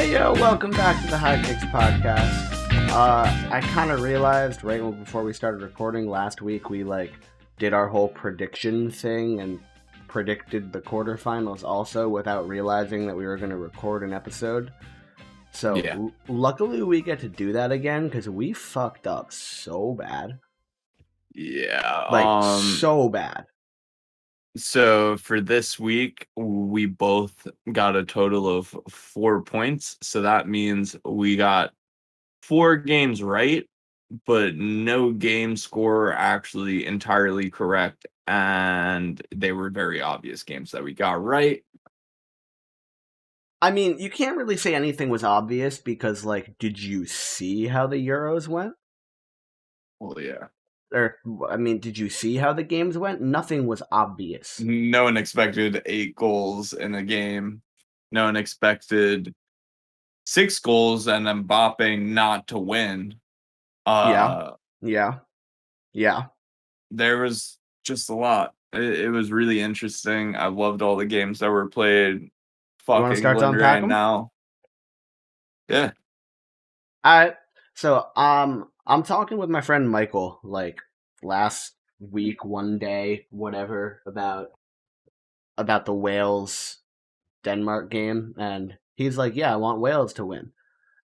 Hey yo, welcome back to the High Kicks podcast. I kind of realized right before we started recording last week, we did our whole prediction thing and predicted the quarterfinals also without realizing that we were going to record an episode. So Yeah. luckily we get to do that again because we fucked up so bad. Yeah. So bad. So for this week, we both got a total of 4 points. So that means we got 4 games right, but no game score actually entirely correct. And they were very obvious games that we got right. I mean, you can't really say anything was obvious because, did you see how the Euros went? Well, yeah. Did you see how the games went? Nothing was obvious. No one expected 8 goals in a game. No one expected 6 goals and Mbappe not to win. Yeah. There was just a lot. It was really interesting. I loved all the games that were played. You want to Fuck start to England unpack right them? now. Yeah. All right. So, I'm talking with my friend Michael, last week, one day, whatever, about the Wales Denmark game, and he's like, "Yeah, I want Wales to win,"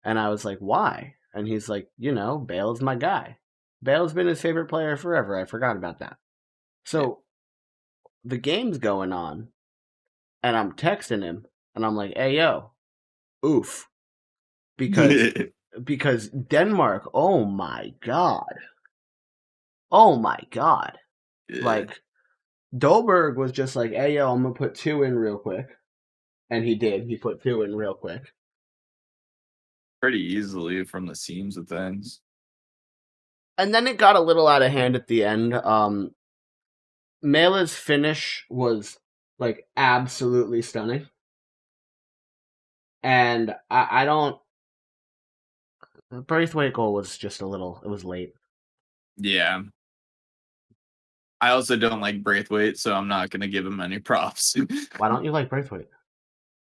and I was like, "Why?" And he's like, "Bale's my guy. Bale's been his favorite player forever. I forgot about that." So the game's going on, and I'm texting him, and I'm like, "Hey, yo, oof," because Denmark, oh my god, Yeah. Dolberg was just like, "Hey, yo, I'm gonna put 2 in real quick," and he did. He put 2 in real quick. Pretty easily from the seams of things. And then it got a little out of hand at the end. Mela's finish was absolutely stunning. And I don't. The Braithwaite goal was just it was late. Yeah. I also don't like Braithwaite, so I'm not gonna give him any props. Why don't you like Braithwaite?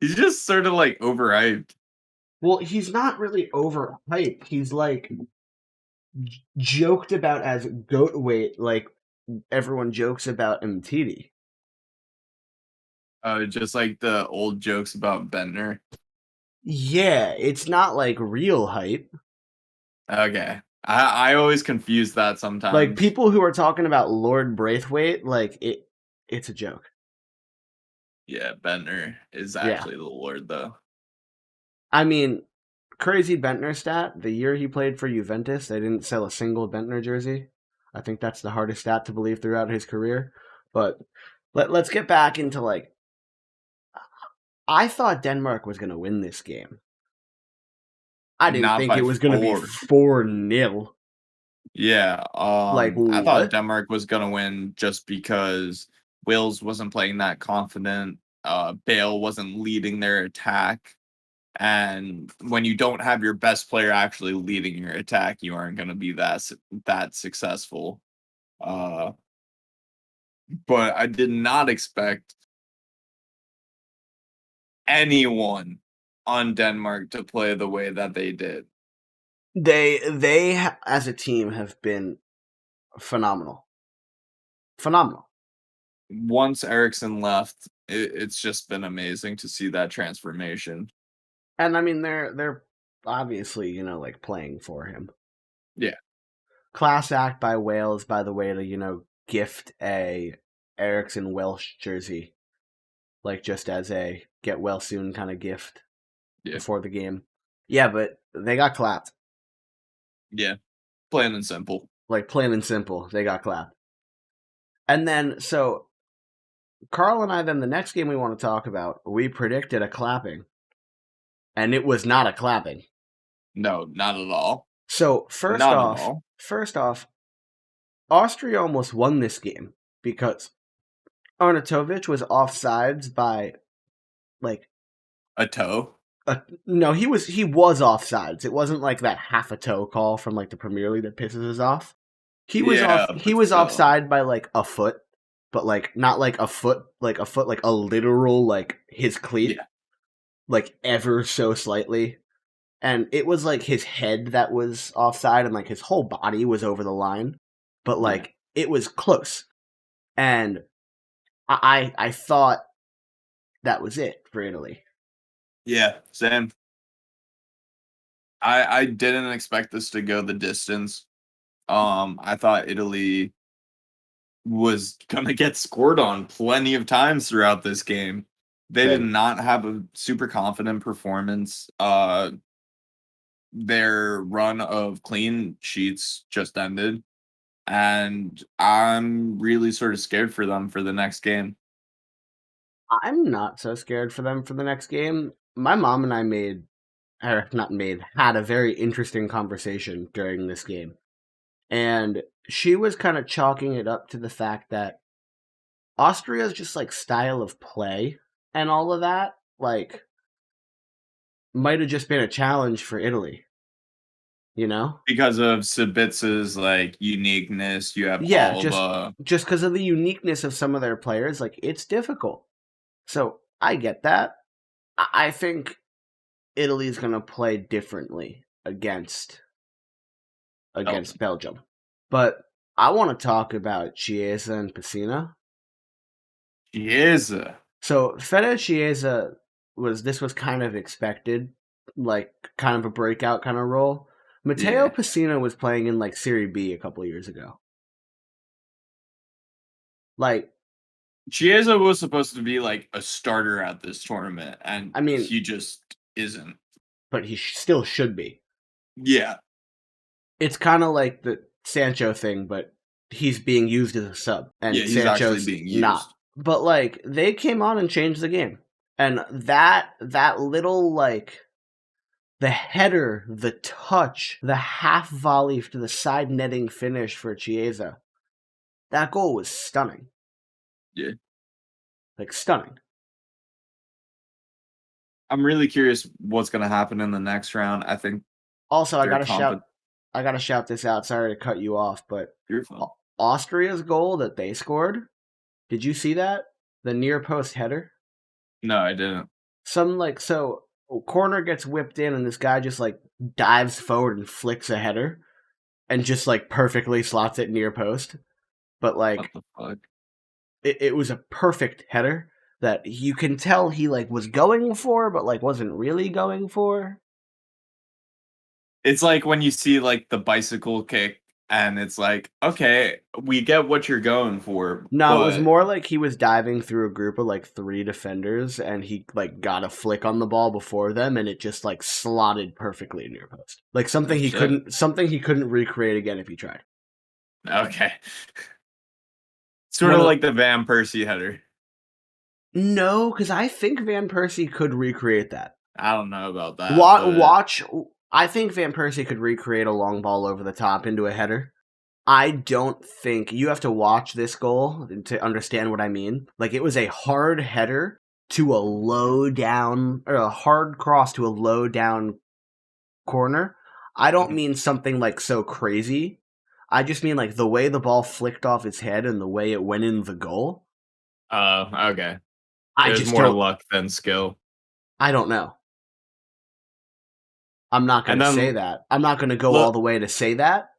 He's just sort of overhyped. Well, he's not really overhyped. He's joked about as goat weight, like everyone jokes about Mtiti. Just like the old jokes about Bentner. Yeah, it's not real hype. Okay. I always confuse that sometimes. People who are talking about Lord Braithwaite, it's a joke. Yeah, Bentner is actually the Lord, though. I mean, crazy Bentner stat. The year he played for Juventus, they didn't sell a single Bentner jersey. I think that's the hardest stat to believe throughout his career. But let's get back into I thought Denmark was going to win this game. I didn't think it was going to be 4-0. Yeah. What? I thought Denmark was going to win just because Wales wasn't playing that confident. Bale wasn't leading their attack. And when you don't have your best player actually leading your attack, you aren't going to be that successful. But I did not expect anyone on Denmark to play the way that they did. They as a team have been phenomenal. Once Eriksson left, it's just been amazing to see that transformation. And I mean, they're obviously playing for him. Yeah. Class act by Wales, by the way, to gift a Eriksson Welsh jersey, just as a get well soon kind of gift before the game. Yeah, but they got clapped. Yeah, plain and simple. Plain and simple, they got clapped. And then, so, Karl and I, then the next game we want to talk about, we predicted a clapping. And it was not a clapping. No, not at all. So, first off, Austria almost won this game because Arnautovic was offsides by, a toe? No, he was offsides. It wasn't that half a toe call from the Premier League that pisses us off. He was offside by a foot, but not a foot, a literal his cleat. Yeah. like ever so slightly. And it was like his head that was offside and like his whole body was over the line. But Yeah. like it was close. And I thought that was it for Italy. Yeah, same. I didn't expect this to go the distance. I thought Italy was gonna get scored on plenty of times throughout this game. They did Same. not have a super confident performance. Their run of clean sheets just ended, and I'm really sort of scared for them for the next game. I'm not so scared for them for the next game. My mom and I had a very interesting conversation during this game. And she was kind of chalking it up to the fact that Austria's just like style of play and all of that, like, might have just been a challenge for Italy, you know? Because of Sabitz's like uniqueness, you have Yeah, Alba. just because of the uniqueness of some of their players, like it's difficult. So I get that. I think Italy's gonna play differently against Belgium. Belgium. But I want to talk about Chiesa and Pessina. Chiesa. So Fede Chiesa was kind of expected, like kind of a breakout kind of role. Matteo Yeah. Pessina was playing in like Serie B a couple years ago. Like, Chiesa was supposed to be like a starter at this tournament, and I mean, he just isn't. but he still should be. Yeah. It's kind of like the Sancho thing, but he's being used as a sub, Yeah, and he's actually Sancho's being not. used. But like, they came on and changed the game, and that little like the header, the touch, the half volley to the side netting finish for Chiesa. That goal was stunning. Yeah. Like stunning. I'm really curious what's going to happen in the next round. I think Also, they're competent. I gotta shout this out. Sorry to cut you off, but You're fine. Austria's goal that they scored. Did you see that? The near post header. No, I didn't. Corner gets whipped in, and this guy just like dives forward and flicks a header, and just like perfectly slots it near post. But What like the fuck? it was a perfect header that you can tell he like was going for, but like wasn't really going for. It's like when you see like the bicycle kick, and it's like, okay, we get what you're going for, No, it was but more like he was diving through a group of like three defenders, and he like got a flick on the ball before them, and it just like slotted perfectly near post. Like oh shit. something he couldn't recreate again if he tried. Okay. Sort One of of like the Van Persie header. No, because I think Van Persie could recreate that. I don't know about that, but Watch. I think Van Persie could recreate a long ball over the top into a header. I don't think you have to watch this goal to understand what I mean. Like it was a hard header to a low down or a hard cross to a low down corner. I don't mean something like so crazy. I just mean like the way the ball flicked off his head and the way it went in the goal. okay. I It was just more don't luck than skill. I don't know. I'm not going And to say then that. I'm not going to go all look, the way to say that.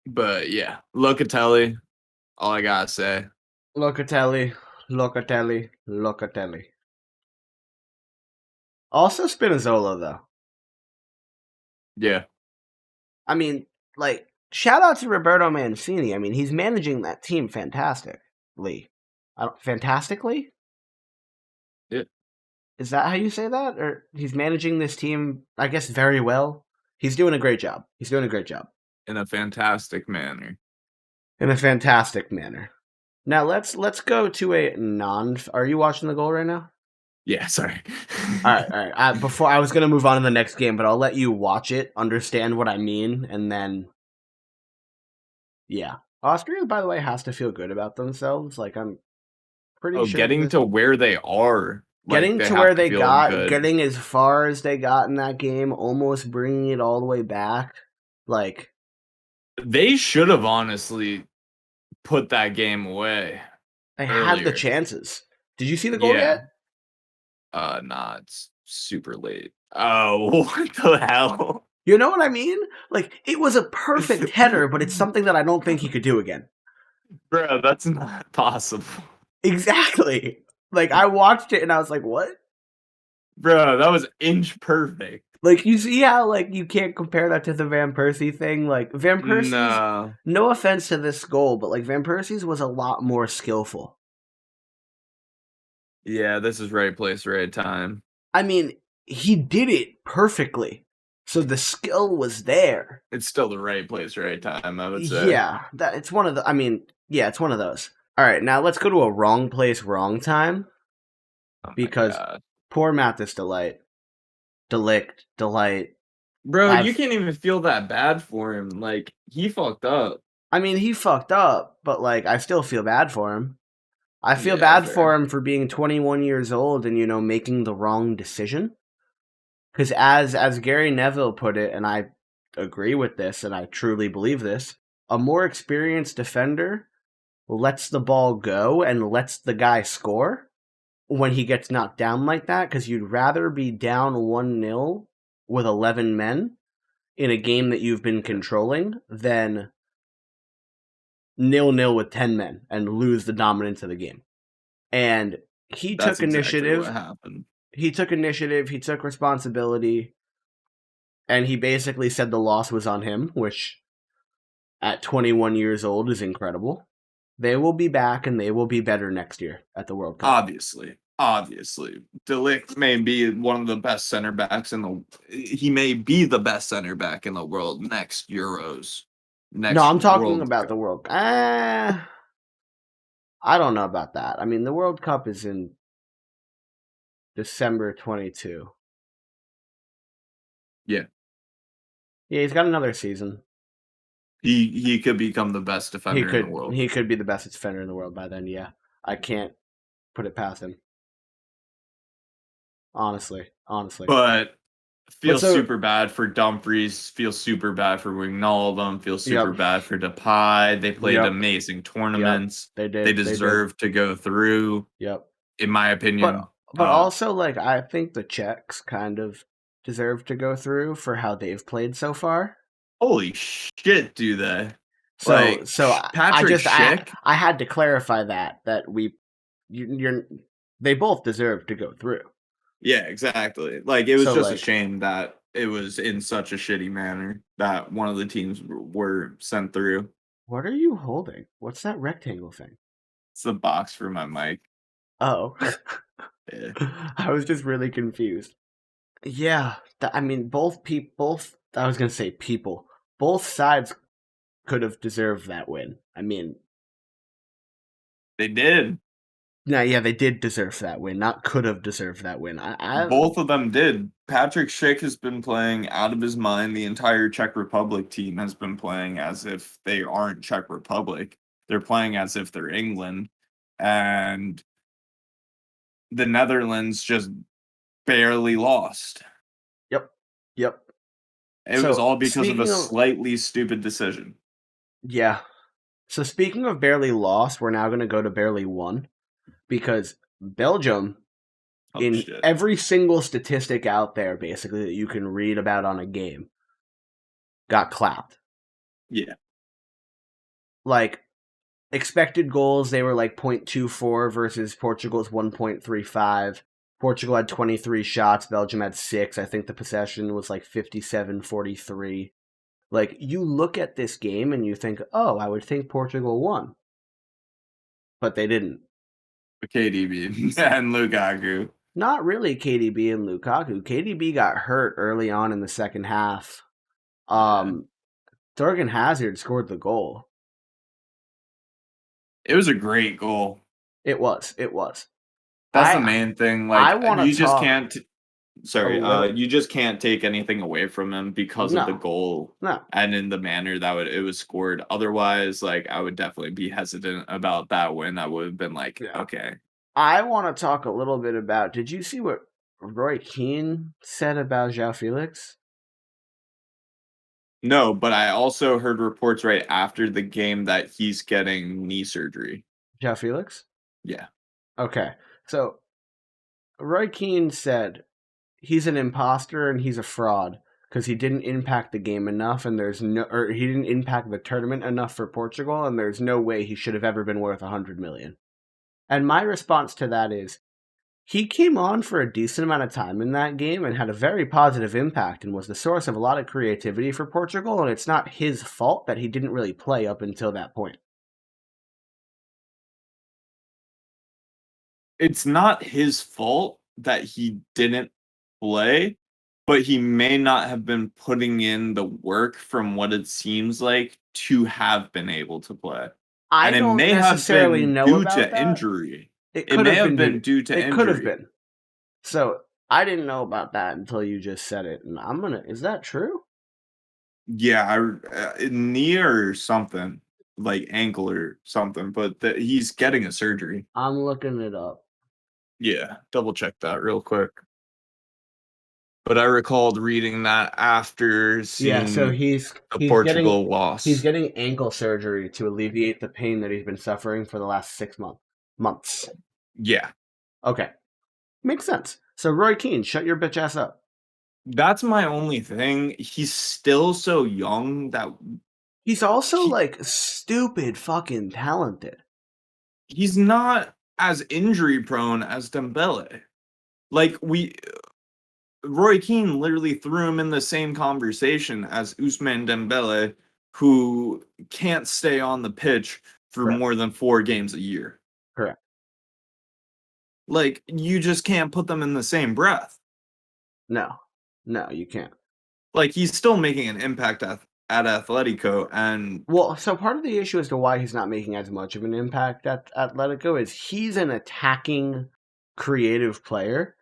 but yeah, Locatelli, all I gotta say. Locatelli, Locatelli, Locatelli. Also Spinazzola though. Yeah. I mean, like, shout out to Roberto Mancini. I mean, he's managing that team fantastically. Fantastically? Yeah. Is that how you say that? Or he's managing this team, I guess, very well. He's doing a great job. He's doing a great job. In a fantastic manner. In a fantastic manner. Now let's go to a non. Are you watching the goal right now? Yeah, sorry. All right. Before I was gonna move on to the next game, but I'll let you watch it, understand what I mean, and then yeah. Austria, by the way, has to feel good about themselves. Like I'm pretty Oh, sure getting to where they are, like getting they to have where to they feel got, good. getting as far as they got in that game, almost bringing it all the way back. Like They should have honestly put that game away they had the earlier. chances. Did you see the goal Yeah. yet? Nah, it's super late. Oh, what the hell? You know what I mean? Like, it was a perfect header, but it's something that I don't think he could do again. Bro, that's not possible. Exactly. Like, I watched it and I was like, what? Bro, that was inch perfect. Like, you see how, like, you can't compare that to the Van Persie thing? Like, Van Persie's, No. no offense to this goal, but, like, Van Persie's was a lot more skillful. Yeah, this is right place, right time. I mean, he did it perfectly. So the skill was there. It's still the right place, right time, I would say. Yeah, that it's one of the. I mean, yeah, it's one of those. All right, now let's go to a wrong place, wrong time Oh my because god. poor Mathis Delight. Bro, you I've. can't even feel that bad for him. Like, he fucked up. I mean, he fucked up, but like, I still feel bad for him. I feel Yeah, bad for fair. him for being 21 years old and making the wrong decision. Because as Gary Neville put it, and I agree with this, and I truly believe this, a more experienced defender lets the ball go and lets the guy score when he gets knocked down like that, because you'd rather be down 1-0 with 11 men in a game that you've been controlling than 0-0 with 10 men and lose the dominance of the game. And he That's took exactly what initiative. happened. He took initiative. He took responsibility. And he basically said the loss was on him, which at 21 years old is incredible. They will be back and they will be better next year at the World Cup. Obviously. Delict may be one of the best center backs in the. He may be the best center back in the world next Euros. No, Next I'm talking World about Cup. the World Cup. I don't know about that. I mean, the World Cup is in December 22. Yeah. Yeah, he's got another season. He could become the best He defender in the could world. he could be the best defender in the world by then. Yeah, I can't put it past him. Honestly. But But feels so, super bad for Dumfries, feels super bad for Wijnaldum, feels super yep, bad for Depay. They played yep, amazing yep. tournaments. They They did. They did. deserve to go through, Yep. in my But opinion. but also, like, I think the Czechs kind of deserve to go through for how they've played so far. Holy shit, do they? So Like so I Patrick just Schick? I had to clarify that you're they both deserve to go through. Yeah, exactly. Like it was So just a like, shame that it was in such a shitty manner that one of the teams were sent through. what are you holding? What's that rectangle thing? It's the box for my mic. Oh, Yeah. I was just really confused. Yeah, I mean, both. I was gonna say people. Both sides could have deserved that win. I mean, They did. no, yeah, they did deserve that win. Not could have deserved that win. Both of them did. Patrick Schick has been playing out of his mind. The entire Czech Republic team has been playing as if they aren't Czech Republic. They're playing as if they're England. And the Netherlands just barely lost. Yep, yep. It was So all because of a speaking of slightly stupid decision. yeah, so speaking of barely lost, we're now gonna go to barely won because Belgium, Oh in shit. every single statistic out there, basically that you can read about on a game, got clapped. Yeah. Like, expected goals, they were like 0.24 versus Portugal's 1.35. Portugal had 23 shots, Belgium had 6. I think the possession was like 57-43. Like, you look at this game and you think, oh, I would think Portugal won. But they didn't. KDB and Lukaku. Not really KDB and Lukaku. KDB got hurt early on in the second half. Yeah. Thorgan Hazard scored the goal. It was a great goal. It was. It was. That's the I main thing. I Like want to you just talk can't a sorry, little. you just can't take anything away from him because of the No, goal no. and in the manner that it was scored. Otherwise, like I would definitely be hesitant about that win. I would have been like, Yeah. okay. I want to talk a little bit about. Did you see what Roy Keane said about João Felix? No, but I also heard reports right after the game that he's getting knee surgery. João Felix? Yeah. Okay. So Roy Keane said he's an imposter and he's a fraud because he didn't impact the game enough, and he didn't impact the tournament enough for Portugal, and there's no way he should have ever been worth 100 million. And my response to that is, he came on for a decent amount of time in that game and had a very positive impact and was the source of a lot of creativity for Portugal, and it's not his fault that he didn't really play up until that point. It's not his fault that he didn't play, but he may not have been putting in the work from what it seems like to have been able to play. I And it don't may have necessarily been know due about to that. injury. It It could may have have been been due to It could have injury. been. So I didn't know about that until you just said it, and is that true? Yeah, knee or something, like ankle or something, but he's getting a surgery. I'm looking it up. Yeah, double check that real quick. But I recalled reading that after Yeah, so seeing the Portugal he's loss. getting ankle surgery to alleviate the pain that he's been suffering for the last 6 months. Yeah, Okay, makes sense. So Roy Keane, shut your bitch ass up. that's my only thing. He's still so young that He's also he like stupid fucking talented. he's not as injury prone as Dembele. Like Roy Keane literally threw him in the same conversation as Ousmane Dembele, who can't stay on the pitch for Correct. more than 4 games a year. Correct. Like, you just can't put them in the same breath. No, you can't. Like, he's still making an impact at Atletico, and Well, so part of the issue as to why he's not making as much of an impact at Atletico is he's an attacking, creative player.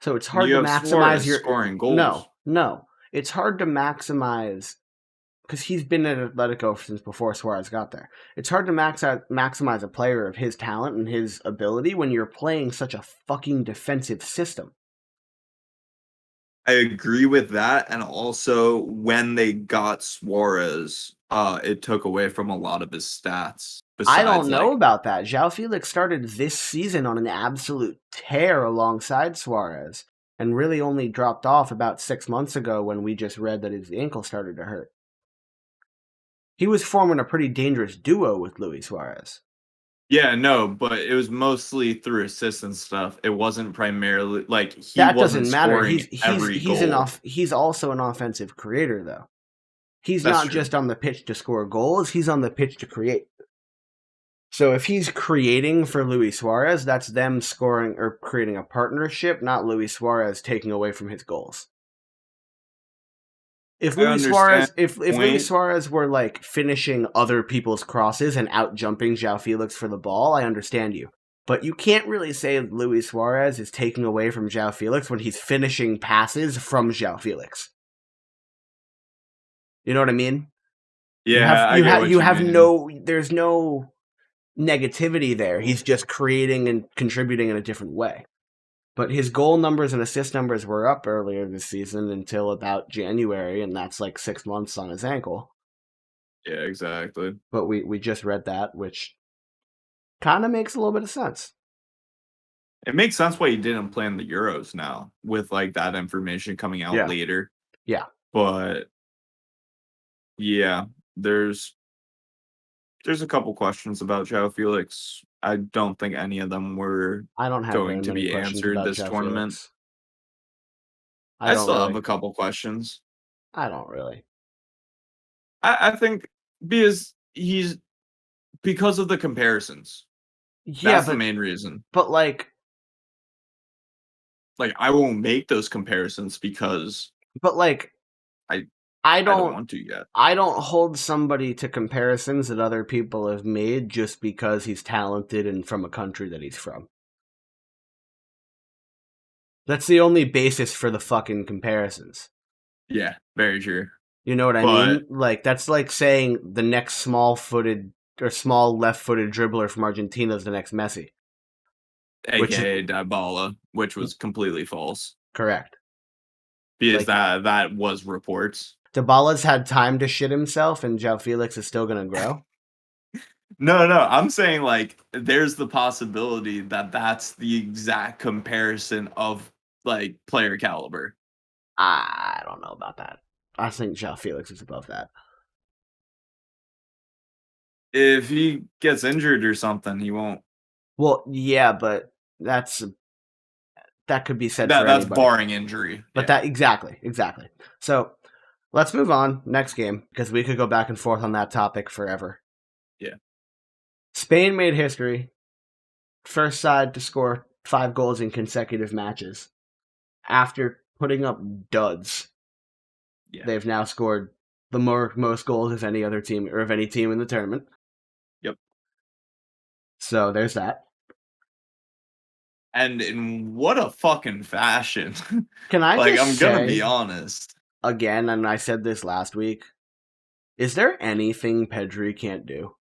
So it's hard you to have maximize Suarez your. scoring No, goals. no. It's hard to maximize because he's been at Atletico since before Suarez got there. It's hard to maximize a player of his talent and his ability when you're playing such a fucking defensive system. I agree with that, and also when they got Suarez, it took away from a lot of his stats. I Besides, don't know like, about that. João Felix started this season on an absolute tear alongside Suarez and really only dropped off about 6 months ago when we just read that his ankle started to hurt. He was forming a pretty dangerous duo with Luis Suarez. yeah, no, but it was mostly through assists and stuff. It wasn't primarily like he That wasn't doesn't matter. scoring every goal. He's also an offensive creator though. He's That's not true. just on the pitch to score goals, he's on the pitch to create. So if he's creating for Luis Suarez, that's them scoring or creating a partnership, not Luis Suarez taking away from his goals. If I Luis understand Suarez, if the Luis point. Suarez were like finishing other people's crosses and out jumping João Felix for the ball, I understand you. But you can't really say Luis Suarez is taking away from João Felix when he's finishing passes from João Felix. You know what I mean? Yeah, I get what You you have mean. there's no negativity there. He's just creating and contributing in a different way. But his goal numbers and assist numbers were up earlier this season until about January, and that's like 6 months on his ankle. Yeah, exactly. But we just read that, which kind of makes a little bit of sense. It makes sense why he didn't play in the Euros now, with like that information coming out later. Yeah. But yeah, there's a couple questions about João Felix. I don't think any of them were I don't have very going to many be questions answered about this João tournament. Felix. I I don't still have really. a couple questions. I don't really. I think because of the comparisons. Yeah, That's the main reason. but like I won't make those comparisons because I I don't don't want to yet. I don't hold somebody to comparisons that other people have made just because he's talented and from a country that he's from. That's the only basis for the fucking comparisons. Yeah, very true. You know what I But mean? Like, that's like saying the next small-footed or small left-footed dribbler from Argentina is the next Messi. Which is AKA Dybala, which was completely false. correct. Because Like, that was reports. Dybala's had time to shit himself, and João Felix is still going to grow. No. I'm saying like there's the possibility that that's the exact comparison of like player caliber. I don't know about that. I think João Felix is above that. If he gets injured or something, he won't. Well, yeah, but that could be said for That's anybody. barring injury. But Yeah. that exactly. So let's move on. Next game, because we could go back and forth on that topic forever. Yeah. Spain made history. First side to score 5 goals in consecutive matches. After putting up duds, Yeah. they've now scored the most goals of any other team or of any team in the tournament. Yep. So there's that. And in what a fucking fashion. Can I Like, just I'm gonna be say honest. again, and I said this last week, is there anything Pedri can't do?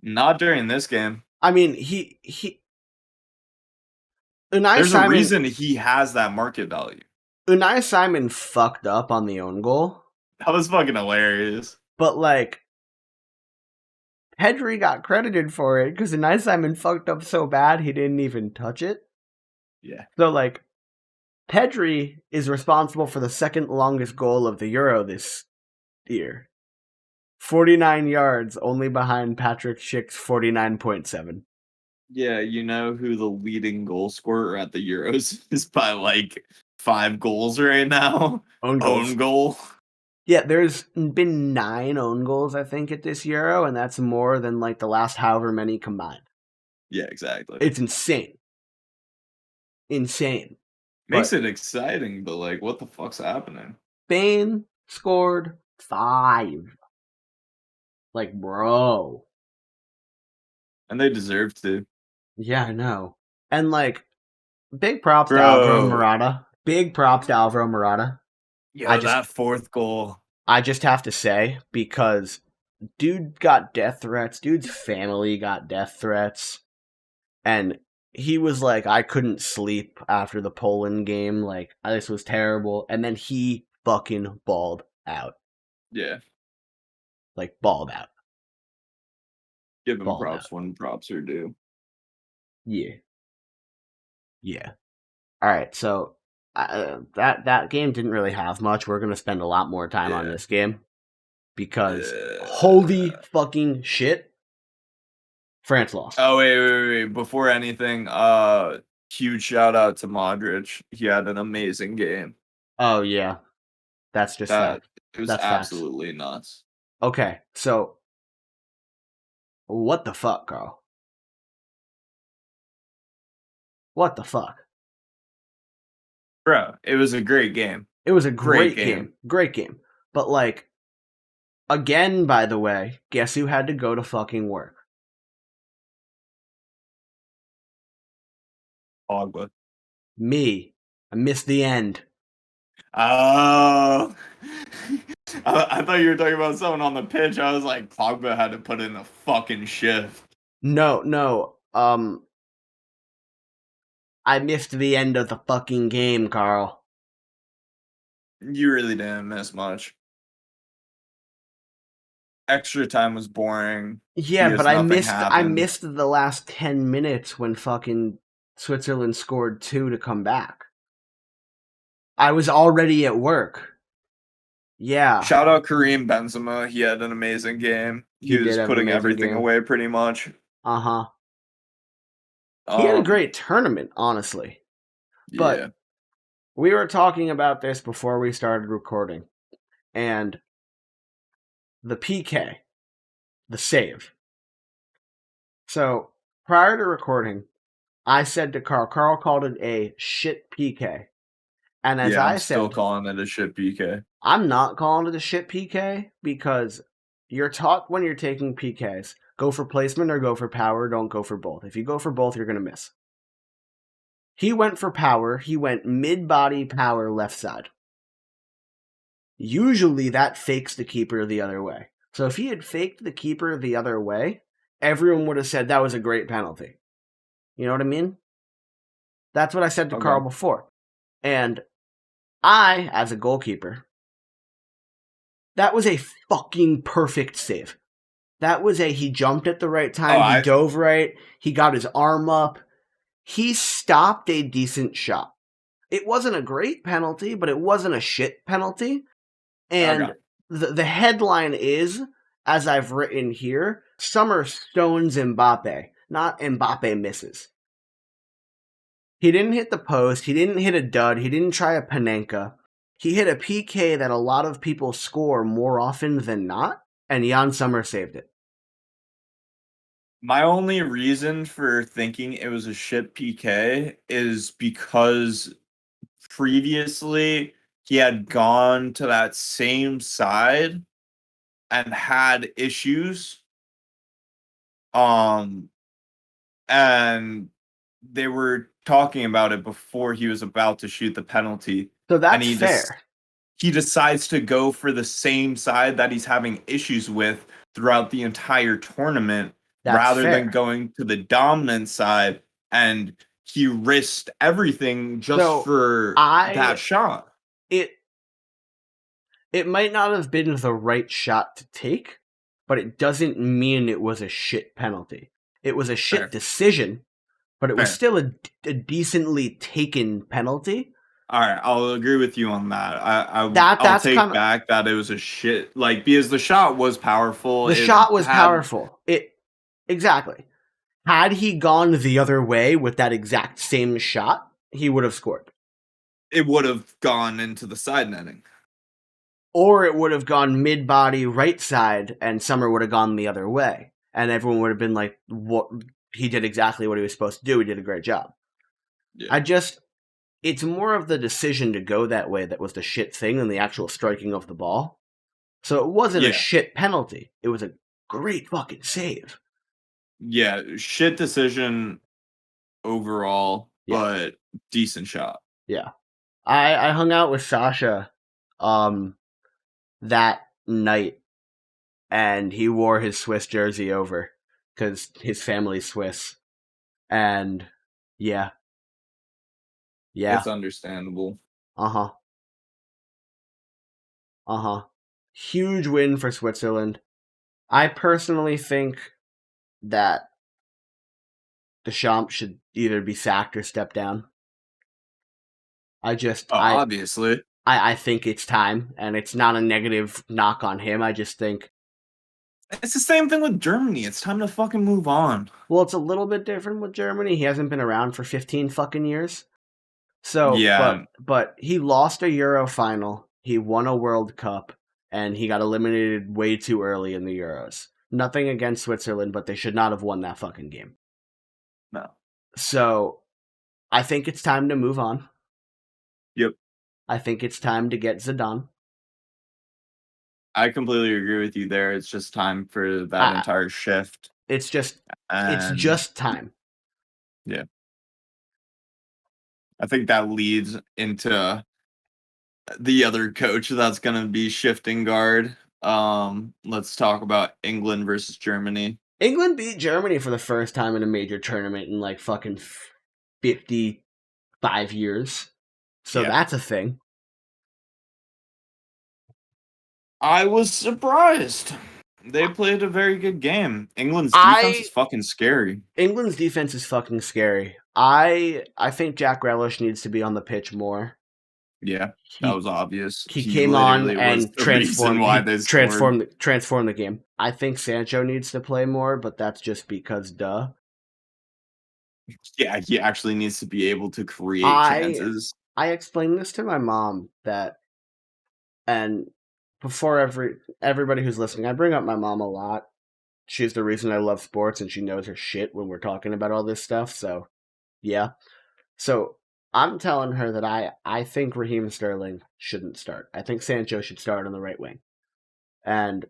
Not during this game. I mean, Unai There's a Simon reason he has that market value. Unai Simon fucked up on the own goal, That was fucking hilarious. but like Pedri got credited for it because Unai Simon fucked up so bad he didn't even touch it. Yeah. So like Pedri is responsible for the second longest goal of the Euro this year. 49 yards, only behind Patrick Schick's 49.7. Yeah, you know who the leading goal scorer at the Euros is by like 5 goals right now? Own goals. Own goal. Yeah, there's been 9 own goals, I think, at this Euro, and that's more than like the last however many combined. Yeah, exactly. It's insane. Insane. Makes But it exciting, but like, what the fuck's happening? Spain scored 5. Like, bro. And they deserve to. Yeah, I know. And like, big props to Alvaro Bro. Morata. Big props to Alvaro Morata. Yo, that fourth goal. I just have to say, because dude got death threats. Dude's family got death threats. And he was like, I couldn't sleep after the Poland game. Like, this was terrible. And then he fucking balled out. Yeah. Like, balled out. Give him Balled props out. when props are due. Yeah. Yeah. All right. So that game didn't really have much. We're gonna spend a lot more time on Yeah. this game because holy fucking shit, France lost. Oh wait. Before anything, huge shout out to Modric. He had an amazing game. Oh yeah, that's just That fact. it was That's facts. absolutely nuts. Okay, so what the fuck, Karl? What the fuck? Bro, it was a great game. It was a Great great game. Great game. But like, again, by the way, guess who had to go to fucking work? Pogba. Me. I missed the end. Oh. I thought you were talking about someone on the pitch. I was like, Pogba had to put in a fucking shift. No. I missed the end of the fucking game, Karl. You really didn't miss much. Extra time was boring. Yeah, because but I nothing missed happened. the last 10 minutes when fucking Switzerland scored 2 to come back. I was already at work. Yeah. Shout out Kareem Benzema. He had an amazing game. He He was did have an putting amazing everything game. away pretty much. Uh-huh. He had a great tournament, honestly. But Yeah. we were talking about this before we started recording. And the PK, the save. So, prior to recording, I said to Karl called it a shit PK. And as I'm I still said, calling it a shit PK. I'm not calling it a shit PK because you're taught when you're taking PKs, go for placement or go for power, don't go for both. If you go for both, you're going to miss. He went for power. He went mid-body power left side. Usually that fakes the keeper the other way. So if he had faked the keeper the other way, everyone would have said that was a great penalty. You know what I mean? That's what I said to Karl before. And I, as a goalkeeper, That was a fucking perfect save. He jumped at the right Oh, time, he I dove right, he got his arm up, he stopped a decent shot. It wasn't a great penalty, but it wasn't a shit penalty. okay. And the headline is, as I've written here, Summer stones Mbappe, not Mbappe misses. He didn't hit the post, he didn't hit a dud, he didn't try a Panenka. He hit a PK that a lot of people score more often than not, and Jan Sommer saved it. My only reason for thinking it was a shit PK is because previously he had gone to that same side and had issues. Um, and they were talking about it before he was about to shoot the penalty, So and that's fair. he decides to go for the same side that he's having issues with throughout the entire tournament That's rather than fair. going to the dominant side, and he risked everything just So for that I shot. it it might not have been the right shot to take, but it doesn't mean it was a shit penalty. It was a shit Fair, decision, but it was fair. still a decently taken penalty. All right, I'll agree with you on that. I'll That's take kind of back that it was a shit, like, because the shot was powerful. the It shot was had powerful. It exactly. Had he gone the other way with that exact same shot, he would have scored. it would have gone into the side netting. Or it would have gone mid body right side and Summer would have gone the other way. And everyone would have been like, what he did exactly what he was supposed to do. He did a great job. Yeah. It's more of the decision to go that way that was the shit thing than the actual striking of the ball. So it wasn't a Yeah. shit penalty. It was a great fucking save. Yeah, shit decision overall, Yeah, but decent shot. yeah. I hung out with Sasha that night and he wore his Swiss jersey over because his family's Swiss. And yeah, yeah, It's understandable. uh huh, uh huh. Huge win for Switzerland. I personally think that Deschamps should either be sacked or step down. I just, Oh, obviously. I think it's time, and it's not a negative knock on him. I just think, It's the same thing with Germany. It's time to fucking move on. well, it's a little bit different with Germany. He hasn't been around for 15 fucking years. So, Yeah, but he lost a Euro final. He won a World Cup, and he got eliminated way too early in the Euros. Nothing against Switzerland, but they should not have won that fucking game. no. So, I think it's time to move on. Yep. I think it's time to get Zidane. I completely agree with you there. It's just time for that I, entire shift. it's And just time. yeah, I think that leads into the other coach that's going to be shifting guard. Let's talk about England versus Germany. England beat Germany for the first time in a major tournament in like fucking 55 years. So Yeah. that's a thing. I was surprised. They played a very good game. England's defense is fucking scary. England's defense is fucking scary. I think Jack Grealish needs to be on the pitch more. Yeah, that was obvious. He He came on literally was and the reason why they scored. transformed the game. I think Sancho needs to play more, but that's just because duh. Yeah, he actually needs to be able to create I chances. I explained this to my mom that, and before everybody who's listening, I bring up my mom a lot. She's the reason I love sports, and she knows her shit when we're talking about all this stuff. So yeah. So I'm telling her that I think Raheem Sterling shouldn't start. I think Sancho should start on the right wing. And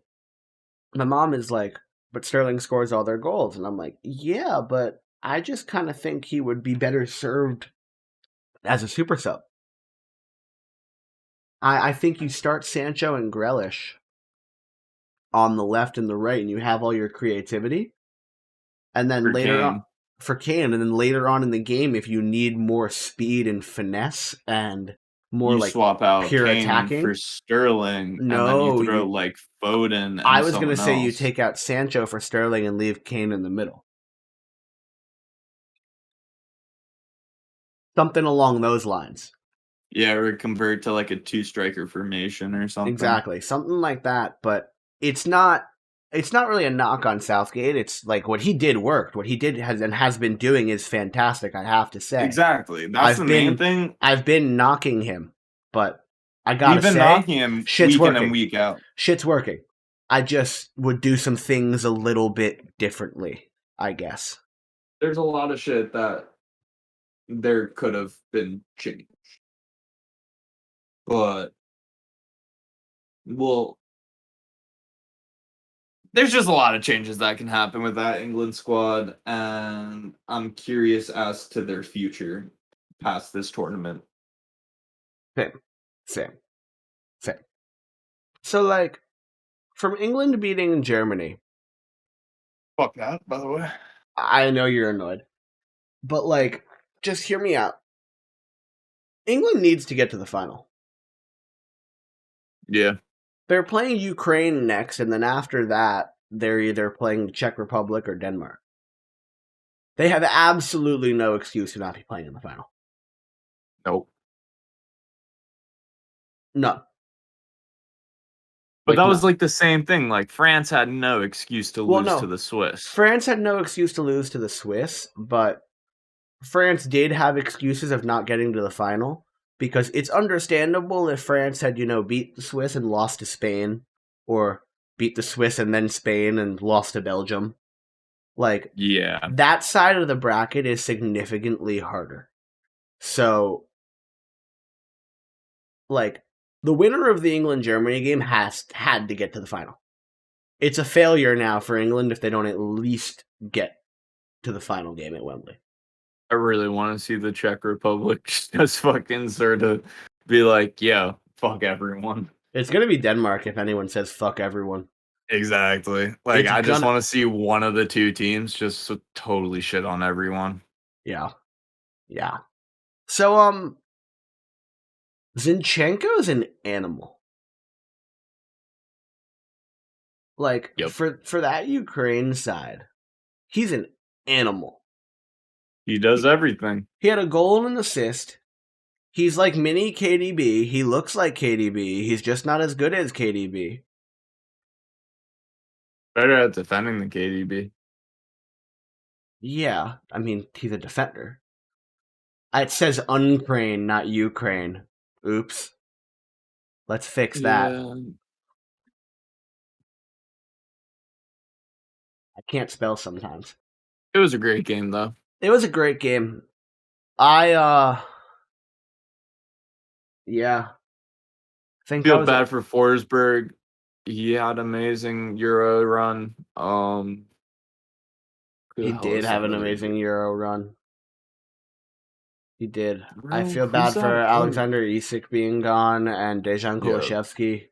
my mom is like, but Sterling scores all their goals. And I'm like, yeah, but I just kind of think he would be better served as a super sub. I think you start Sancho and Grealish on the left and the right, and you have all your creativity. And then For later on, Kane. for Kane, and then later on in the game, if you need more speed and finesse and more You like swap out pure Kane for attacking. Sterling, and then you No, throw you. like Foden I and was gonna someone say you else. take out Sancho for Sterling and leave Kane in the middle. Something along those lines. Yeah, or convert to like a two striker formation or something. Exactly, something like that. But it's not. It's not really a knock on Southgate. It's like what he did worked. What he did has been doing is fantastic. I have to say. Exactly. That's I've the main been thing. I've been knocking him, but I gotta We've been say, knocking him shit's week in and working. week out. Shit's working. I just would do some things a little bit differently, I guess. There's a lot of shit that there could have been changed. But well, there's just a lot of changes that can happen with that England squad, and I'm curious as to their future past this tournament. Same. Same. Same. So like from England beating Germany, Fuck that, by the way. I know you're annoyed. But like just hear me out. England needs to get to the final. Yeah. They're playing Ukraine next, and then after that, they're either playing the Czech Republic or Denmark. They have absolutely no excuse to not be playing in the final. Nope. None. But Like that none. was like the same thing. Like France had no excuse to Well, lose to no. the Swiss. France had no excuse to lose to the Swiss, but France did have excuses of not getting to the final because it's understandable if France had, beat the Swiss and lost to Spain, or beat the Swiss and then Spain and lost to Belgium. Like, Yeah. that side of the bracket is significantly harder. So, like, the winner of the England-Germany game had to get to the final. It's a failure now for England if they don't at least get to the final game at Wembley. I really want to see the Czech Republic just fucking sort of be like, yeah, fuck everyone. It's going to be Denmark if anyone says fuck everyone. Exactly. Like, It's I just gonna. want to see one of the two teams just totally shit on everyone. Yeah. Yeah. So, Zinchenko's an animal. Like, Yep. for that Ukraine side, he's an animal. He does everything. He had a goal and an assist. He's like mini KDB. He looks like KDB. He's just not as good as KDB. Better at defending than KDB. Yeah, I mean, he's a defender. It says Ukraine, not Ukraine. Oops. Let's fix that. Yeah. I can't spell sometimes. It was a great game, though. It was a great game. Yeah. Think that Feel was it. bad for Forsberg. He had amazing Euro run. Who He the hell did is have that an other amazing dude? Euro run. He did. I Bro, feel who's bad for that other? Alexander Isak being gone and Dejan Yeah, Kulishevsky.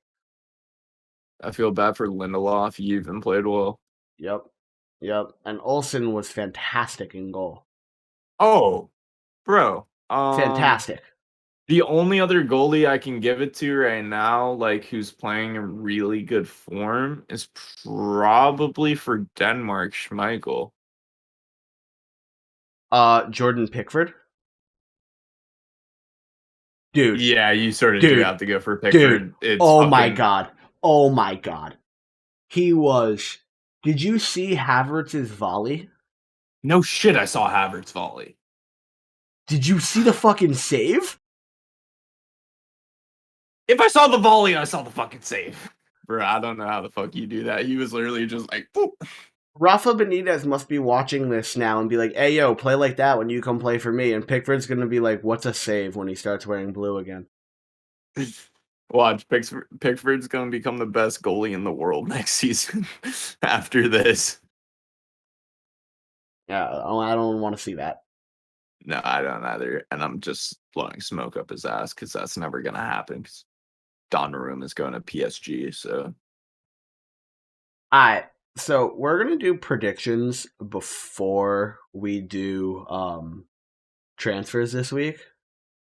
I feel bad for Lindelof. He even played well. Yep. Yep. And Olsen was fantastic in goal. Oh, bro. Fantastic. The only other goalie I can give it to right now, like who's playing in really good form, is probably for Denmark, Schmeichel. Jordan Pickford. Dude. Yeah, you sort of do Dude. have to go for Dude. Pickford. It's Oh my fucking god. Oh my god. He was. Did you see Havertz's volley? no shit. I saw Havertz volley. Did you see the fucking save? If I saw the volley, I saw the fucking save. Bro, I don't know how the fuck you do that. He was literally just like, boop. Rafa Benitez must be watching this now and be like, hey, yo, play like that when you come play for me. And Pickford's going to be like, what's a save when he starts wearing blue again? Watch, Pickford's going to become the best goalie in the world next season after this. Yeah, I don't want to see that. No, I don't either. And I'm just blowing smoke up his ass because that's never going to happen because Donnarumma is going to PSG. So, All right. So we're going to do predictions before we do transfers this week.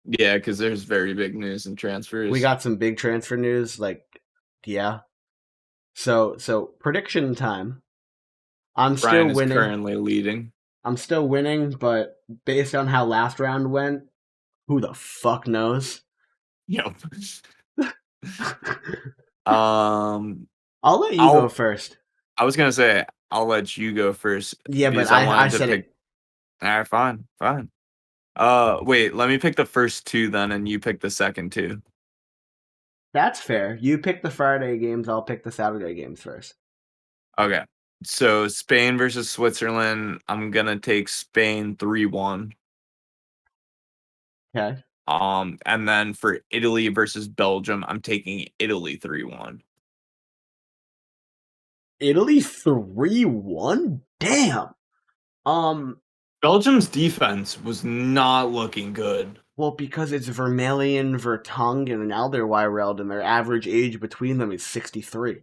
Yeah, because there's very big news and We transfers. got some big transfer news. Like, yeah. So prediction time. I'm still Brian is winning. currently leading. I'm still winning, but based on how last round went, who the fuck knows? Yep. Um, I'll let you go I'll. first. I was gonna say I'll let you go first Yeah, but because I I wanted to said pick. it. All right, fine, fine. Wait, let me pick the first two then, and you pick the second two. That's fair. You pick the Friday games. I'll pick the Saturday games first. Okay. So Spain versus Switzerland. I'm gonna take Spain 3-1. Okay. And then for Italy versus Belgium, I'm taking Italy 3-1. Italy 3-1. Damn. Um. Belgium's defense was not looking good. Well, because it's Vermeulen, Vertonghen, and Alderweireld, and their average age between them is 63.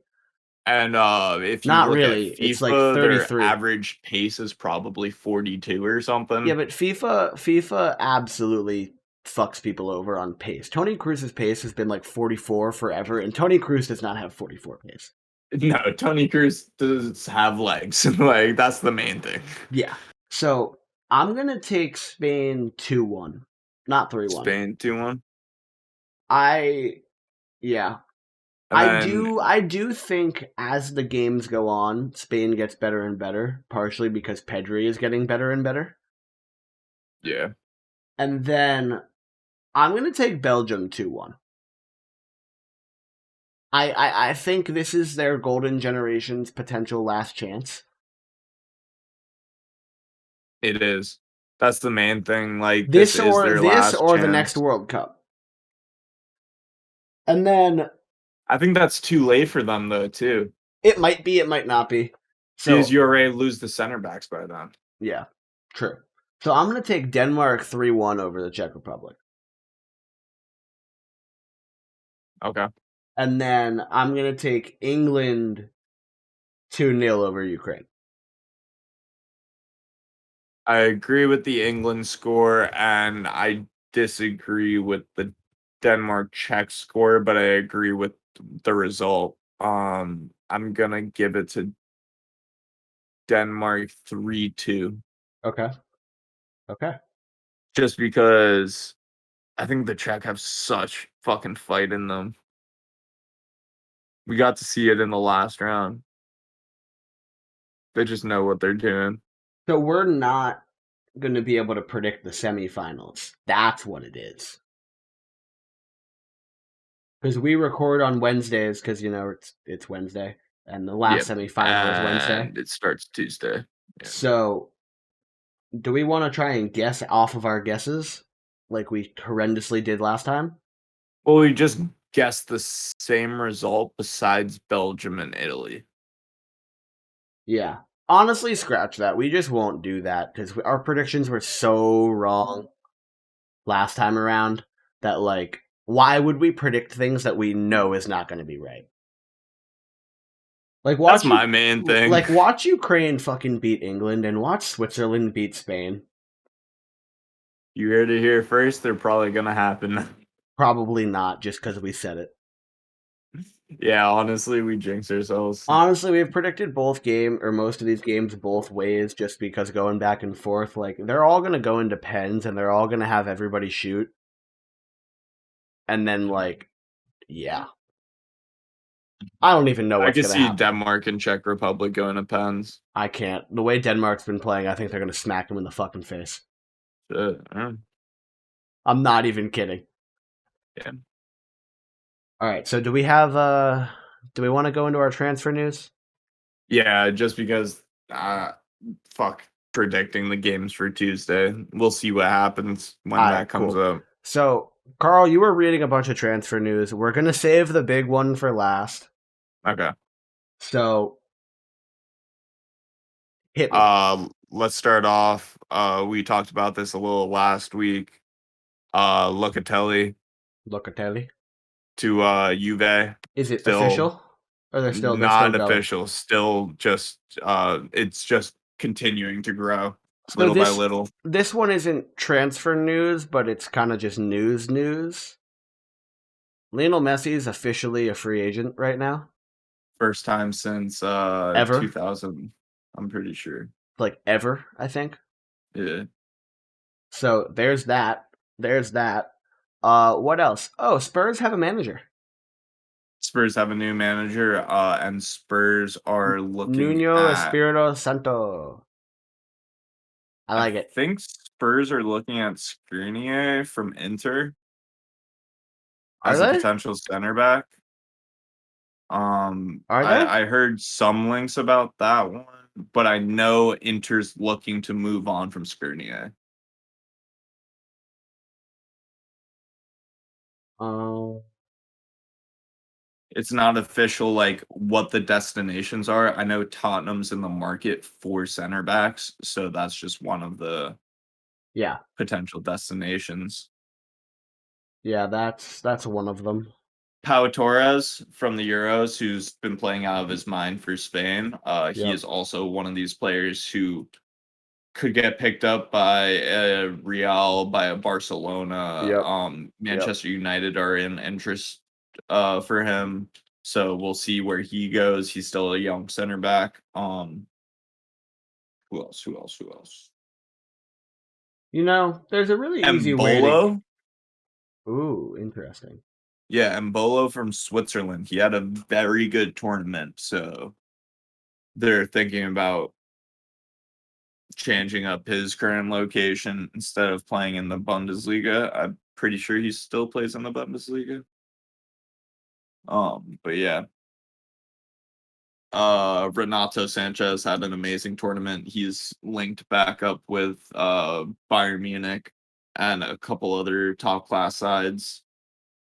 And if you Not look at really. It's like FIFA, their 33. average pace is probably 42 or Yeah, something. but FIFA absolutely fucks people over on pace. Tony Cruz's pace has been like 44 forever, and Tony Cruz does not have 44 pace. No, Tony Cruz does have legs. Like that's the main thing. Yeah. So I'm gonna take Spain 2-1, not 3-1. Spain 2-1. I yeah. And then I do think as the games go on, Spain gets better and better, partially because Pedri is getting better and better. yeah, And then I'm gonna take Belgium 2-1. I think this is their golden generation's potential last chance. it is. That's the main thing. Like this This is or their this last or the next chance. World Cup. And then I think that's too late for them though, too. it might be, it might not be. Because So you already lose the center backs by then. yeah, true. So I'm gonna take Denmark 3-1 over the Czech Republic. Okay. And then I'm gonna take England 2-0 over Ukraine. I agree with the England score and I disagree with the Denmark Czech score, but I agree with the result. I'm gonna give it to Denmark 3-2. Okay. Okay. Just because I think the Czech have such fucking fight in them. We got to see it in the last round. They just know what they're doing. So we're not gonna be able to predict the semifinals. That's what it is. Because we record on Wednesdays, because it's Wednesday, and the last Yep. semifinal is Wednesday. And it starts Tuesday. Yeah. So, do we want to try and guess off of our guesses, like we horrendously did last time? Well, we just guessed the same result besides Belgium and Italy. Yeah. Honestly, scratch that. We just won't do that because our predictions were so wrong last time around that, like, why would we predict things that we know is not going to be right? Like That's watch you my main thing. like watch Ukraine fucking beat England and watch Switzerland beat Spain. You heard it here first. They're probably gonna happen. Probably not just because we said it. Yeah, honestly, we jinx ourselves. Honestly, we've predicted both game or most of these games both ways just because going back and forth, like they're all gonna go into pens and they're all gonna have everybody shoot. And then like, yeah. I don't even know I what's could gonna see happen. Denmark and Czech Republic going to pens. I can't. The way Denmark's been playing, I think they're gonna smack them in the fucking face. Shit. I'm not even kidding. Yeah. Alright, so do we want to go into our transfer news? Yeah, just because fuck predicting the games for Tuesday. We'll see what happens when that Alright, comes cool. up. So, Carl, you were reading a bunch of transfer news. We're gonna save the big one for last. Okay. So, hit me. Let's start off. We talked about this a little last week. Locatelli Locatelli. to Juve. Is it Still official? Or they're still not going? official. Still just it's just continuing to grow. So little by this little. this one isn't transfer news, but it's kind of just news. Lionel Messi is officially a free agent right now. First time since Ever. 2000, I'm pretty sure. Like ever, I think. Yeah. So there's that. There's that. What else? Oh, Spurs have a manager. Spurs have a new manager, and Spurs are looking Nuno at. Espirito Santo. I I like it. think Spurs are looking at Skriniar from Inter Are as a they? potential center back. Are they? I heard some links about that one, but I know Inter's looking to move on from Skriniar. Um, It's not official, like what the destinations are. I know Tottenham's in the market for center backs, so that's just one of the yeah, potential destinations. yeah. That's one of them. Pau Torres from the Euros, who's been playing out of his mind for Spain. He Yep, is also one of these players who could get picked up by a Real, by a Barcelona. yep, yep. Manchester United are in interest for him. So we'll see where he goes. He's still a young center back. Who else? Who else? Who else? You know, there's a really easy way to. Mbolo? Ooh, interesting. Yeah, Mbolo from Switzerland. He had a very good tournament, so they're thinking about changing up his current location instead of playing in the Bundesliga. I'm pretty sure he still plays in the Bundesliga. But yeah. Renato Sanchez had an amazing tournament. He's linked back up with Bayern Munich and a couple other top class sides.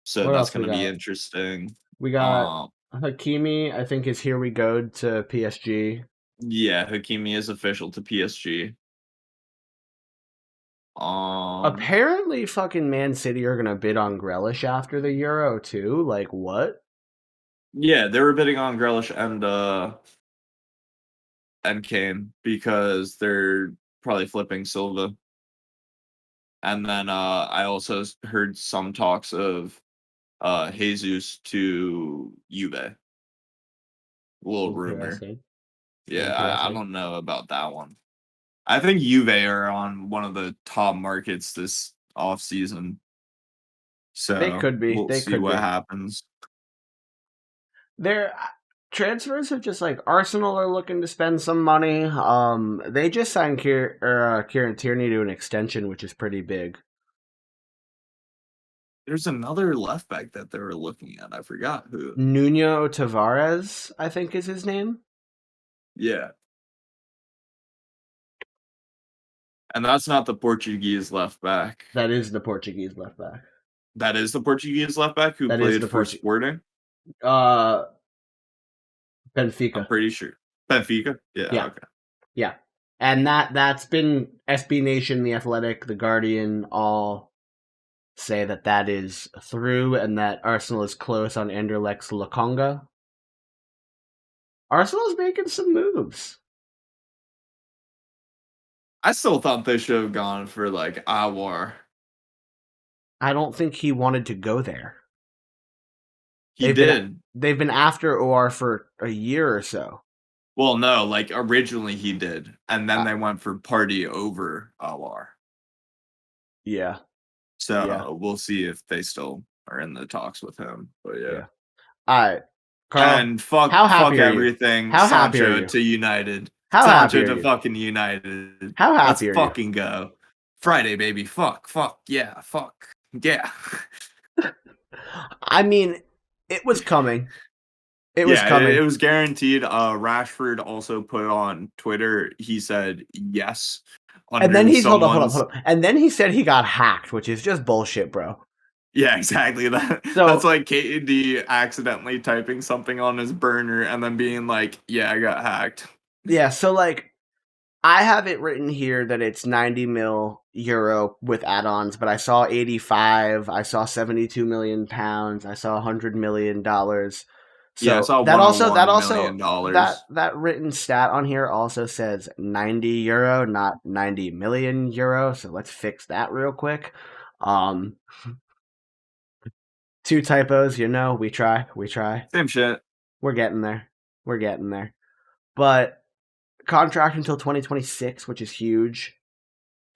So What that's else we gonna be got? interesting. We got Um Hakimi. I think is here we go to PSG. yeah, Hakimi is official to PSG. Um Apparently, fucking Man City are gonna bid on Grealish after the Euro too. Like what? yeah, they were bidding on Grealish and Kane because they're probably flipping Silva. And then I also heard some talks of Jesus to Juve. A little rumor. Interesting. Yeah, I Interesting. don't know about that one. I think Juve are on one of the top markets this off season. They So could be. we'll They see could what be. happens. Their transfers are just like Arsenal are looking to spend some money. They just signed Kieran Tierney to an extension, which is pretty big. There's another left back that they were looking at. I forgot who. Nuno Tavares, I think, is his name. Yeah. And that's not the Portuguese left back. That is the Portuguese left back. That is the Portuguese left back who That is played the for Portuguese. Sporting. I'm Benfica. pretty sure. Benfica? Yeah, Yeah, okay. yeah, and that's been SB Nation, The Athletic, The Guardian, all say that is through, and that Arsenal is close on Anderlecht's Lokonga. Arsenal's making some moves. I still thought they should have gone for like Awar. I don't think he wanted to go there. He did. They've been after OR for a year or so. Well, no, like originally he did, and then Uh, they went for Party over Awar. yeah, yeah, So we'll see if they still are in the talks with him. But yeah. yeah. All right, Carl. And fuck How happy are you? everything. How happy are Sancho you? to United. How happy Sancho are to you? fucking United. How Let's happy are you? fucking go. Friday, baby. Fuck. Yeah. Fuck. Yeah. I mean, it was coming. It was Yeah, coming. it was guaranteed. Rashford also put on Twitter, he said yes And then under he's hold someone's. up. And then he said he got hacked, which is just bullshit, bro. Yeah, exactly. So That's like KD accidentally typing something on his burner and then being like, yeah, I got hacked. yeah, so like I have it written here that it's 90 mil euro with add-ons, but I saw 85, I saw 72 million pounds, I saw 100 million dollars. Yeah, I So saw that also that 101 million also that dollars. that written stat on here also says 90 euro, not 90 million euro. So let's fix that real quick. Um, two typos, we try. Same shit. We're getting there. We're getting there. But contract until 2026, which is huge.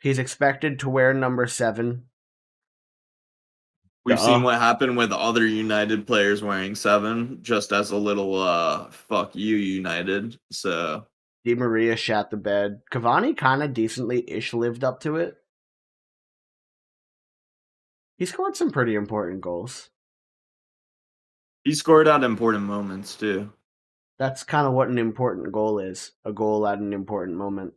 He's expected to wear number 7. We've seen Duh. what happened with other United players wearing 7, just as a little fuck you, United. So Di Maria shat the bed. Cavani kind of decently ish lived up to it. He scored some pretty important goals. he scored at important moments too. That's kind of what an important goal is. A goal at an important moment.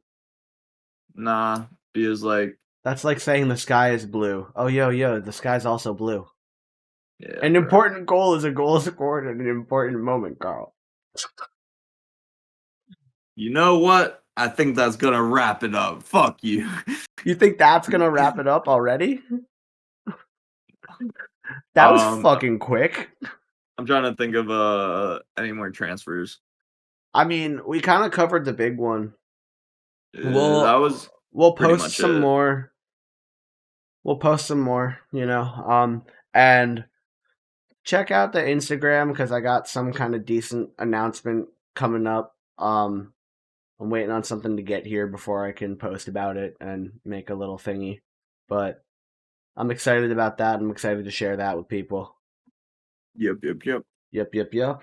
Nah, he was like, That's like saying the sky is blue. Oh, yo, the sky's also blue. yeah, An bro. important goal is a goal scored at an important moment, Carl. You know what? I think that's gonna wrap it up. Fuck you. You think that's going to wrap it up already? That was um, fucking quick. I'm trying to think of any more transfers. I mean, we kind of covered the big one. That We'll was we'll pretty post much some it. more. We'll post some more, and check out the Instagram because I got some kind of decent announcement coming up. I'm waiting on something to get here before I can post about it and make a little thingy. But I'm excited about that. I'm excited to share that with people. Yep. Yep.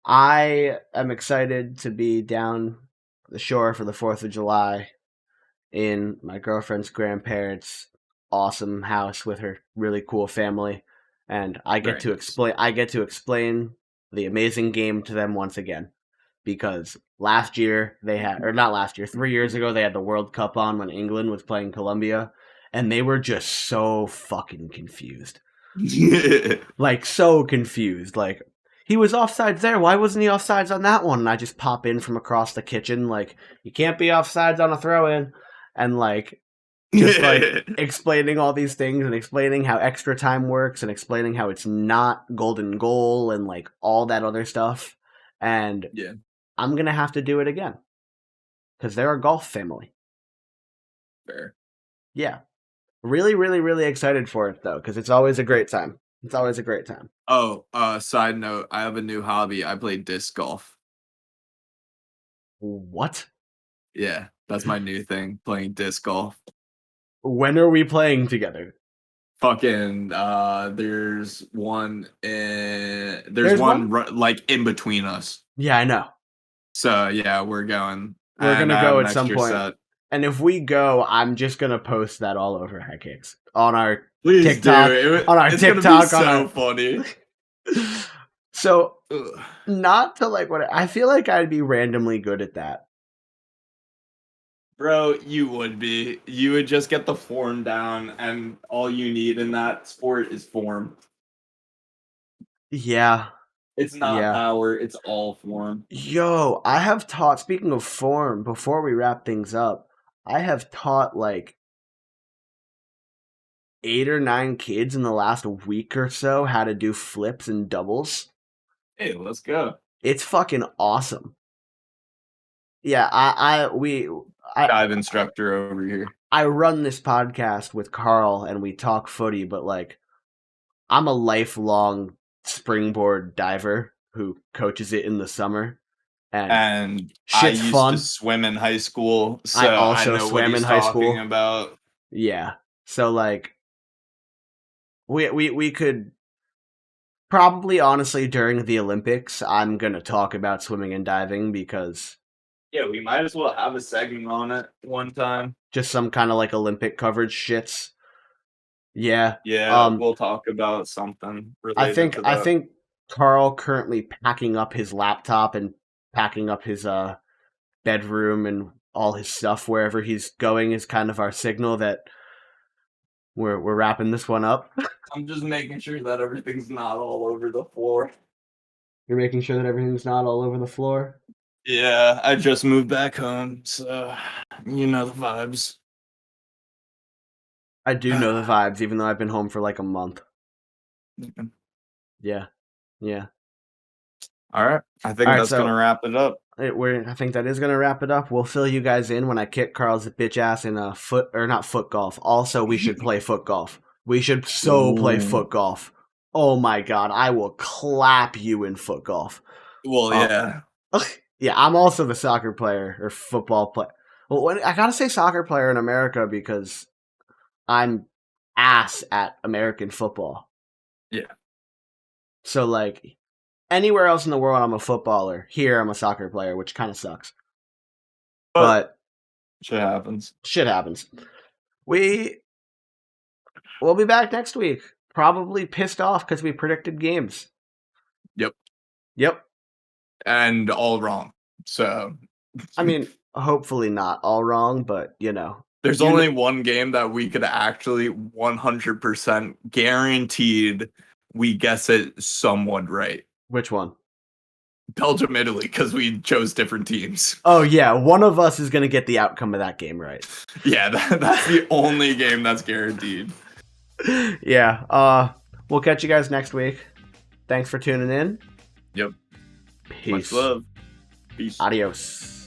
I am excited to be down the shore for the 4th of July in my girlfriend's grandparents' awesome house with her really cool family, and Very nice. I get to explain the amazing game to them once again because last year they had, or not last year, 3 years ago they had the World Cup on when England was playing Colombia, and they were just so fucking confused. Like so confused. Like he was offsides there. Why wasn't he offsides on that one? And I just pop in from across the kitchen, like, you can't be offsides on a throw in. And like just like explaining all these things and explaining how extra time works and explaining how it's not golden goal and like all that other stuff. And Yeah, I'm gonna have to do it again. Because they're a golf family. fair. Yeah. Really, really, really excited for it though, because it's always a great time. It's always a great time. Oh, side note, I have a new hobby. I play disc golf. What? Yeah, that's my new thing, playing disc golf. When are we playing together? Fucking there's There's one one? like in between us. Yeah, I know. So yeah, we're going, We're and gonna I have go an at some extra point. set. And if we go, I'm just gonna post that all over High Kicks. On our Please do. TikTok, on our It's gonna be TikTok, on our so funny. So Ugh. not to like what I feel like I'd be randomly good at that. Bro, you would be. You would just get the form down, and all you need in that sport is form. Yeah. It's not Yeah. power, it's all form. Yo, I have taught, speaking of form, before we wrap things up, I have taught like 8 or 9 kids in the last week or so how to do flips and doubles. Hey, let's go. It's fucking awesome. Yeah, I Dive instructor over here. I run this podcast with Karl and we talk footy, but like I'm a lifelong springboard diver who coaches it in the summer and And I shit's used to fun. swim in high school, I so I also know what swam in he's high talking school. about. Yeah. So like we could probably honestly during the Olympics I'm going to talk about swimming and diving because Yeah, we might as well have a segment on it one time. just some kind of like Olympic coverage shits. Yeah. Yeah, we'll talk about something related to I that. think Karl currently packing up his laptop and packing up his bedroom and all his stuff wherever he's going is kind of our signal that we're wrapping this one up. I'm just making sure that everything's not all over the floor. You're making sure that everything's not all over the floor. Yeah, I just moved back home, so you know the vibes. I do know the vibes, even though I've been home for like a month. Yeah. Yeah. Yeah. All right. I All think right, that's going so to wrap it up. I think that is going to wrap it up. We'll fill you guys in when I kick Carl's bitch ass in a not foot golf. Also, we should play foot golf. We should so play Ooh. foot golf. Oh my god, I will clap you in foot golf. Well, Uh, yeah. yeah, I'm also the soccer player or football player. Well, I gotta say soccer player in America because I'm ass at American football. Yeah. So like anywhere else in the world, I'm a footballer. Here, I'm a soccer player, which kind of sucks. But But shit happens. shit happens. We'll be back next week. Probably pissed off because we predicted games. Yep. Yep. And all wrong. So I mean, hopefully not all wrong, but you know. there's only one game that we could actually 100% guaranteed we guess it somewhat right. Which one? Belgium, Italy, because we chose different teams. Oh yeah, one of us is gonna get the outcome of that game right. Yeah, that's the only game that's guaranteed. Yeah. We'll catch you guys next week. Thanks for tuning in. Yep. Peace. Much love. Peace. Adios.